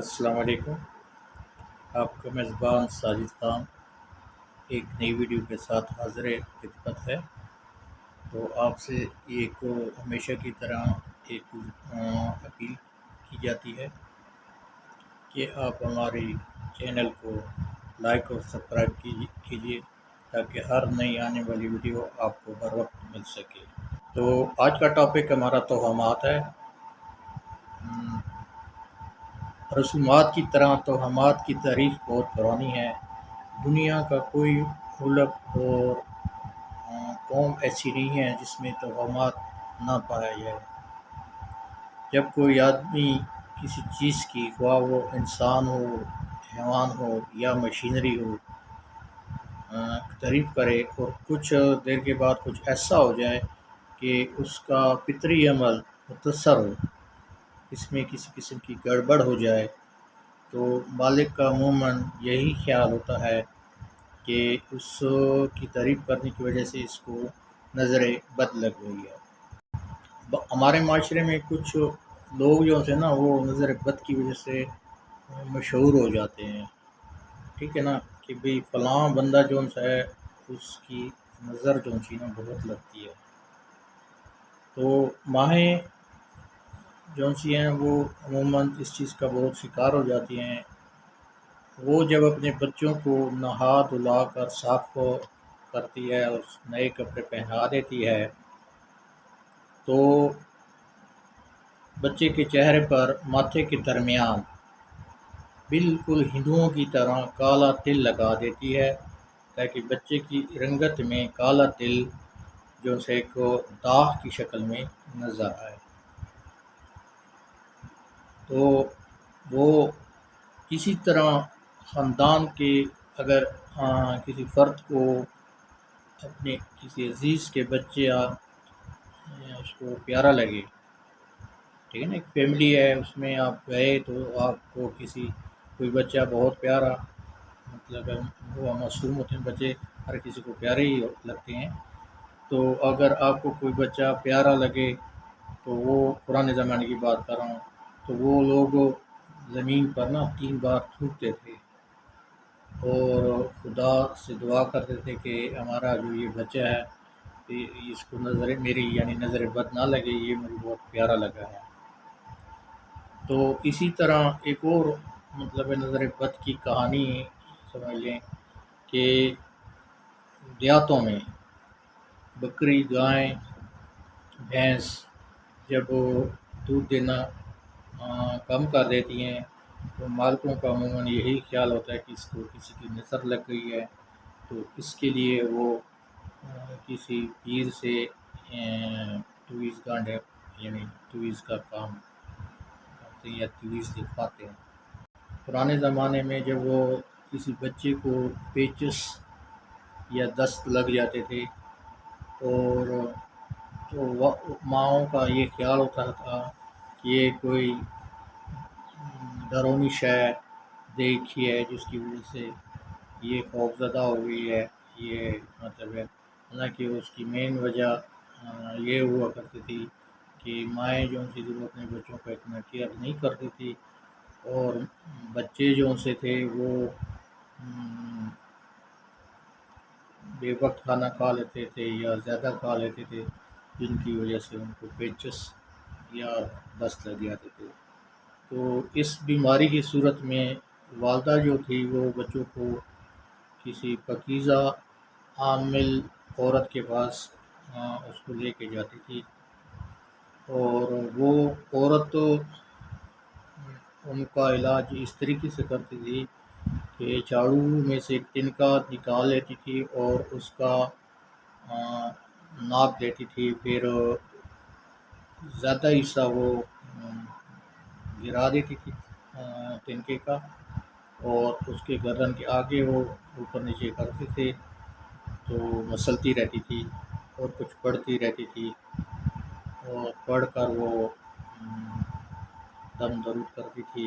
السلام علیکم۔ آپ کا میزبان ساجد خان ایک نئی ویڈیو کے ساتھ حاضر خدمت ہے۔ تو آپ سے ایک ہمیشہ کی طرح ایک اپیل کی جاتی ہے کہ آپ ہماری چینل کو لائک اور سبسکرائب کیجیے تاکہ ہر نئی آنے والی ویڈیو آپ کو بر وقت مل سکے۔ تو آج کا ٹاپک ہمارا توہمات ہے۔ رسومات کی طرح توہمات کی تاریخ بہت پرانی ہے۔ دنیا کا کوئی ملک اور قوم ایسی نہیں ہے جس میں توہمات نہ پایا جائے۔ جب کوئی آدمی کسی چیز کی، خواہ وہ انسان ہو، حیوان ہو یا مشینری ہو، تعریف کرے اور کچھ دیر کے بعد کچھ ایسا ہو جائے کہ اس کا فطری عمل متاثر ہو، اس میں کسی قسم کی گڑبڑ ہو جائے، تو مالک کا عموماً یہی خیال ہوتا ہے کہ اس کی تعریف کرنے کی وجہ سے اس کو نظر بد لگ گئی ہے۔ ہمارے معاشرے میں کچھ لوگ جو ہے نا وہ نظر بد کی وجہ سے مشہور ہو جاتے ہیں، ٹھیک ہے نا، کہ بھئی فلاں بندہ جو ہے اس کی نظر جو نا بہت لگتی ہے۔ تو ماہیں جو سی ہیں وہ عموماً اس چیز کا بہت شکار ہو جاتی ہیں۔ وہ جب اپنے بچوں کو نہا دھلا کر صاف کرتی ہے اور نئے کپڑے پہنا دیتی ہے تو بچے کے چہرے پر ماتھے کے درمیان بالکل ہندوؤں کی طرح کالا تل لگا دیتی ہے تاکہ بچے کی رنگت میں کالا تل جو سے کو داغ کی شکل میں نظر آئے۔ تو وہ اسی طرح خاندان کے اگر کسی فرد کو اپنے کسی عزیز کے بچے یا اس کو پیارا لگے، ٹھیک ہے نا، ایک فیملی ہے اس میں آپ گئے تو آپ کو کوئی بچہ بہت پیارا، مطلب وہ معصوم ہوتے ہیں بچے، ہر کسی کو پیارے ہی لگتے ہیں۔ تو اگر آپ کو کوئی بچہ پیارا لگے تو وہ پرانے زمانے کی بات کر رہا ہوں، تو وہ لوگ زمین پر نا 3 بار تھوکتے تھے اور خدا سے دعا کرتے تھے کہ ہمارا جو یہ بچہ ہے اس کو میری یعنی نظر بد نہ لگے، یہ مجھے بہت پیارا لگا ہے۔ تو اسی طرح ایک اور مطلب نظر بد کی کہانی سمجھ لیں کہ دیہاتوں میں بکری، گائیں، بھینس جب دودھ دینا کم کر دیتی ہیں تو مالکوں کا عموماً یہی خیال ہوتا ہے کہ اس کو کسی کی نظر لگ گئی ہے، تو اس کے لیے وہ کسی پیر سے تویز گانڈے یعنی تویز کا کام کرتے ہیں یا تویز دکھواتے ہیں۔ پرانے زمانے میں جب وہ کسی بچے کو پیچس یا دست لگ جاتے تھے اور تو ماؤں کا یہ خیال ہوتا تھا کہ یہ کوئی درونی شے دیکھی ہے جس کی وجہ سے یہ خوفزدہ ہو گئی ہے، یہ مطلب ہے، حالانکہ اس کی مین وجہ یہ ہوا کرتی تھی کہ مائیں جو تھی وہ اپنے بچوں کا اتنا کیئر نہیں کرتی تھی اور بچے جو سے تھے وہ بے وقت کھانا کھا لیتے تھے یا زیادہ کھا لیتے تھے، جن کی وجہ سے ان کو پیچس یا دست لگ جاتے تھے۔ تو اس بیماری کی صورت میں والدہ جو تھی وہ بچوں کو کسی پاکیزہ عامل عورت کے پاس اس کو لے کے جاتی تھی اور وہ عورت ان کا علاج اس طریقے سے کرتی تھی کہ جھاڑو میں سے ایک تنکا نکال لیتی تھی اور اس کا ناپ دیتی تھی، پھر زیادہ حصہ وہ گرا دیتی تھی تنکے کا اور اس کے گردن کے آگے وہ اوپر نیچے کرتے تھے تو مسلتی رہتی تھی اور کچھ پڑھتی رہتی تھی اور پڑھ کر وہ دم درود کرتی تھی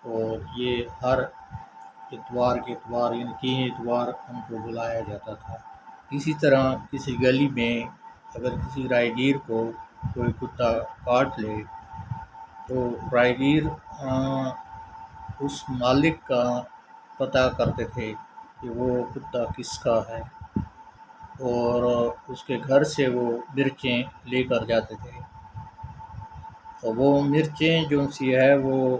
اور یہ ہر اتوار کے اتوار یعنی 3 اتوار ان کو بلایا جاتا تھا۔ اسی طرح کسی گلی میں اگر کسی راہ گیر کو کوئی کتا کاٹ لے تو راہ گیر اس مالک کا پتہ کرتے تھے کہ وہ کتا کس کا ہے، اور اس کے گھر سے وہ مرچیں لے کر جاتے تھے۔ تو وہ مرچیں جو سی ہے وہ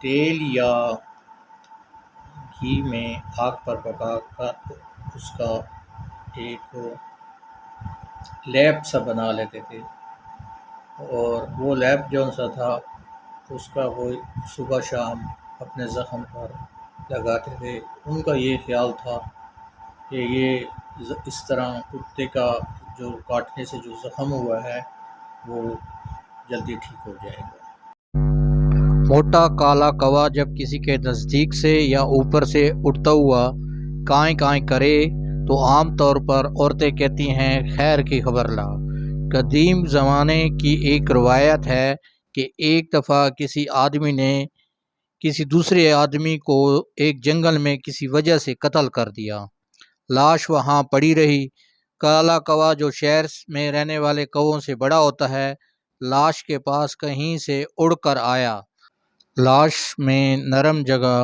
تیل یا گھی میں آگ پر پکا کر اس کا ایک لیپ سا بنا لیتے تھے، اور وہ لیپ جون سا تھا اس کا وہ صبح شام اپنے زخم پر لگاتے تھے۔ ان کا یہ خیال تھا کہ یہ اس طرح کتے کا جو کاٹنے سے جو زخم ہوا ہے وہ جلدی ٹھیک ہو جائے گا۔ موٹا کالا کوا جب کسی کے نزدیک سے یا اوپر سے اٹھتا ہوا کائیں کائیں کرے تو عام طور پر عورتیں کہتی ہیں خیر کی خبر لا۔ قدیم زمانے کی ایک روایت ہے کہ ایک دفعہ کسی آدمی نے کسی دوسرے آدمی کو ایک جنگل میں کسی وجہ سے قتل کر دیا۔ لاش وہاں پڑی رہی۔ کالا کوا جو شہر میں رہنے والے کووں سے بڑا ہوتا ہے، لاش کے پاس کہیں سے اڑ کر آیا۔ لاش میں نرم جگہ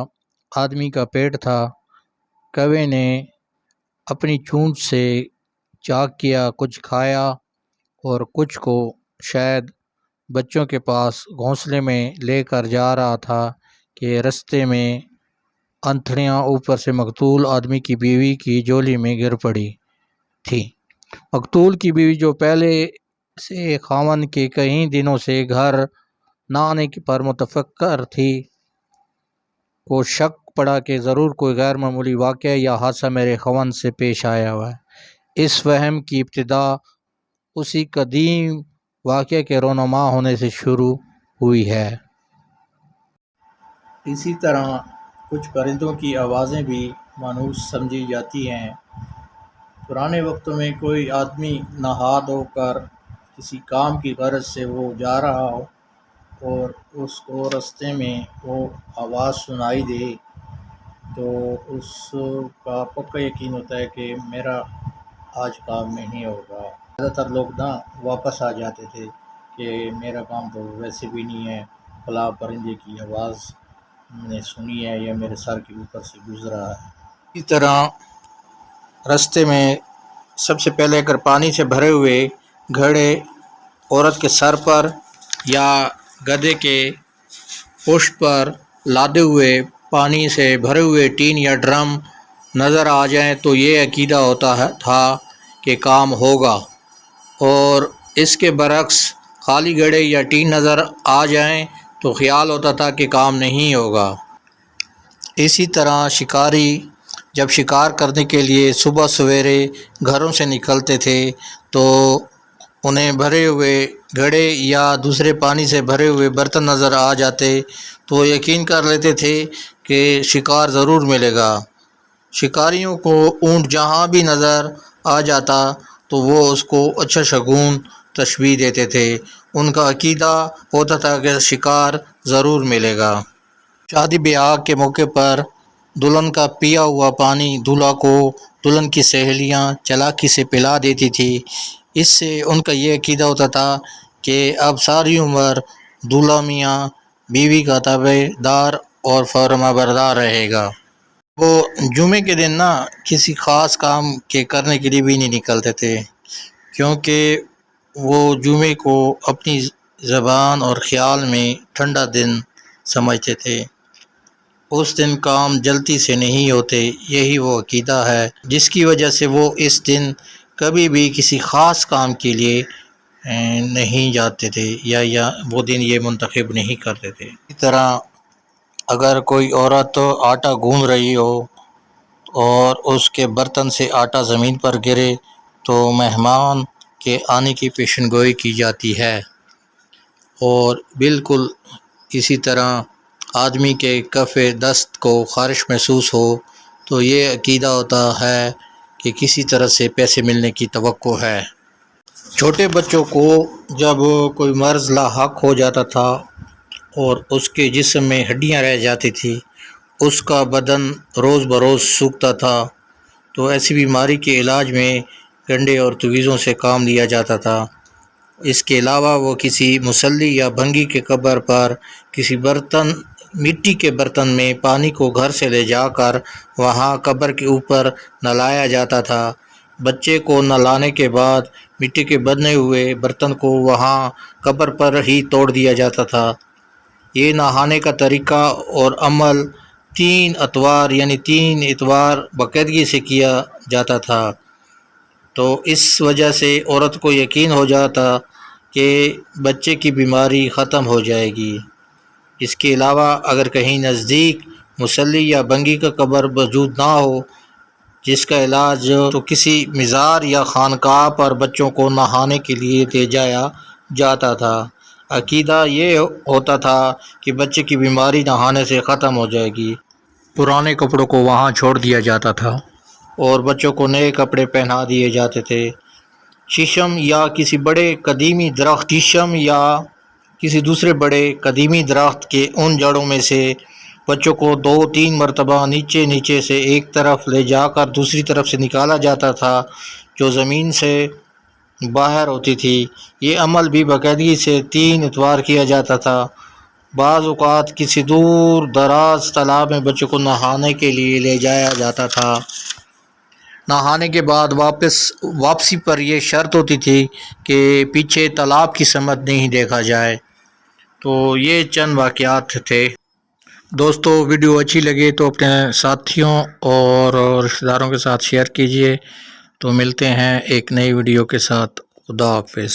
آدمی کا پیٹ تھا۔ کوے نے اپنی چونچ سے چاک کیا، کچھ کھایا اور کچھ کو شاید بچوں کے پاس گھونسلے میں لے کر جا رہا تھا کہ رستے میں انتڑیاں اوپر سے مقتول آدمی کی بیوی کی جولی میں گر پڑی تھی۔ مقتول کی بیوی جو پہلے سے خاوند کے کئی دنوں سے گھر نہ آنے پر متفکر تھی، کو شک پڑا کہ ضرور کوئی غیر معمولی واقعہ یا حادثہ میرے خاوند سے پیش آیا ہوا ہے۔ اس وہم کی ابتدا اسی قدیم واقعے کے رونما ہونے سے شروع ہوئی ہے۔ اسی طرح کچھ پرندوں کی آوازیں بھی مانوس سمجھی جاتی ہیں۔ پرانے وقتوں میں کوئی آدمی نہاد ہو کر کسی کام کی غرض سے وہ جا رہا ہو اور اس کو رستے میں وہ آواز سنائی دے تو اس کا پکا یقین ہوتا ہے کہ میرا آج کام نہیں ہوگا۔ زیادہ تر لوگ واپس آ جاتے تھے کہ میرا کام تو ویسے بھی نہیں ہے، فلاں پرندے کی آواز میں نے سنی ہے یا میرے سر کے اوپر سے گزرا ہے۔ اسی طرح رستے میں سب سے پہلے اگر پانی سے بھرے ہوئے گھڑے عورت کے سر پر یا گدھے کے پشت پر لادے ہوئے پانی سے بھرے ہوئے ٹین یا ڈرم نظر آ جائیں تو یہ عقیدہ ہوتا تھا کہ کام ہوگا، اور اس کے برعکس خالی گھڑے یا ٹین نظر آ جائیں تو خیال ہوتا تھا کہ کام نہیں ہوگا۔ اسی طرح شکاری جب شکار کرنے کے لیے صبح سویرے گھروں سے نکلتے تھے تو انہیں بھرے ہوئے گھڑے یا دوسرے پانی سے بھرے ہوئے برتن نظر آ جاتے تو وہ یقین کر لیتے تھے کہ شکار ضرور ملے گا۔ شکاریوں کو اونٹ جہاں بھی نظر آ جاتا تو وہ اس کو اچھا شگون تشبیہ دیتے تھے۔ ان کا عقیدہ ہوتا تھا کہ شکار ضرور ملے گا۔ شادی بیاہ کے موقع پر دلہن کا پیا ہوا پانی دولہا کو دلہن کی سہیلیاں چالاکی سے پلا دیتی تھی۔ اس سے ان کا یہ عقیدہ ہوتا تھا کہ اب ساری عمر دولہا میاں بیوی کا تابع دار اور فرما بردار رہے گا۔ وہ جمعے کے دن کسی خاص کام کے کرنے کے لیے بھی نہیں نکلتے تھے، کیونکہ وہ جمعے کو اپنی زبان اور خیال میں ٹھنڈا دن سمجھتے تھے۔ اس دن کام جلدی سے نہیں ہوتے، یہی وہ عقیدہ ہے جس کی وجہ سے وہ اس دن کبھی بھی کسی خاص کام کے لیے نہیں جاتے تھے یا وہ دن یہ منتخب نہیں کرتے تھے۔ اسی طرح اگر کوئی عورت آٹا گوندھ رہی ہو اور اس کے برتن سے آٹا زمین پر گرے تو مہمان کے آنے کی پیشن گوئی کی جاتی ہے، اور بالکل اسی طرح آدمی کے کف دست کو خارش محسوس ہو تو یہ عقیدہ ہوتا ہے کہ کسی طرح سے پیسے ملنے کی توقع ہے۔ چھوٹے بچوں کو جب کوئی مرض لاحق ہو جاتا تھا اور اس کے جسم میں ہڈیاں رہ جاتی تھی، اس کا بدن روز بروز سوکھتا تھا، تو ایسی بیماری کے علاج میں گنڈے اور تویزوں سے کام لیا جاتا تھا۔ اس کے علاوہ وہ کسی مصلی یا بھنگی کے قبر پر کسی برتن مٹی کے برتن میں پانی کو گھر سے لے جا کر وہاں قبر کے اوپر نلایا جاتا تھا۔ بچے کو نلانے کے بعد مٹی کے بنے ہوئے برتن کو وہاں قبر پر ہی توڑ دیا جاتا تھا۔ یہ نہانے کا طریقہ اور عمل 3 اتوار یعنی 3 اتوار باقاعدگی سے کیا جاتا تھا، تو اس وجہ سے عورت کو یقین ہو جاتا کہ بچے کی بیماری ختم ہو جائے گی۔ اس کے علاوہ اگر کہیں نزدیک مصلی یا بنگی کا قبر موجود نہ ہو جس کا علاج تو کسی مزار یا خانقاہ پر بچوں کو نہانے کے لیے لے جایا جاتا تھا۔ عقیدہ یہ ہوتا تھا کہ بچے کی بیماری نہانے سے ختم ہو جائے گی۔ پرانے کپڑوں کو وہاں چھوڑ دیا جاتا تھا اور بچوں کو نئے کپڑے پہنا دیے جاتے تھے۔ شیشم یا کسی دوسرے بڑے قدیمی درخت کے ان جڑوں میں سے بچوں کو 2-3 مرتبہ نیچے سے ایک طرف لے جا کر دوسری طرف سے نکالا جاتا تھا جو زمین سے باہر ہوتی تھی۔ یہ عمل بھی باقاعدگی سے 3 اتوار کیا جاتا تھا۔ بعض اوقات کسی دور دراز تالاب میں بچوں کو نہانے کے لیے لے جایا جاتا تھا۔ نہانے کے بعد واپسی پر یہ شرط ہوتی تھی کہ پیچھے تالاب کی سمت نہیں دیکھا جائے۔ تو یہ چند واقعات تھے۔ دوستو ویڈیو اچھی لگے تو اپنے ساتھیوں اور رشتہ داروں کے ساتھ شیئر کیجئے۔ تو ملتے ہیں ایک نئی ویڈیو کے ساتھ۔ خدا حافظ۔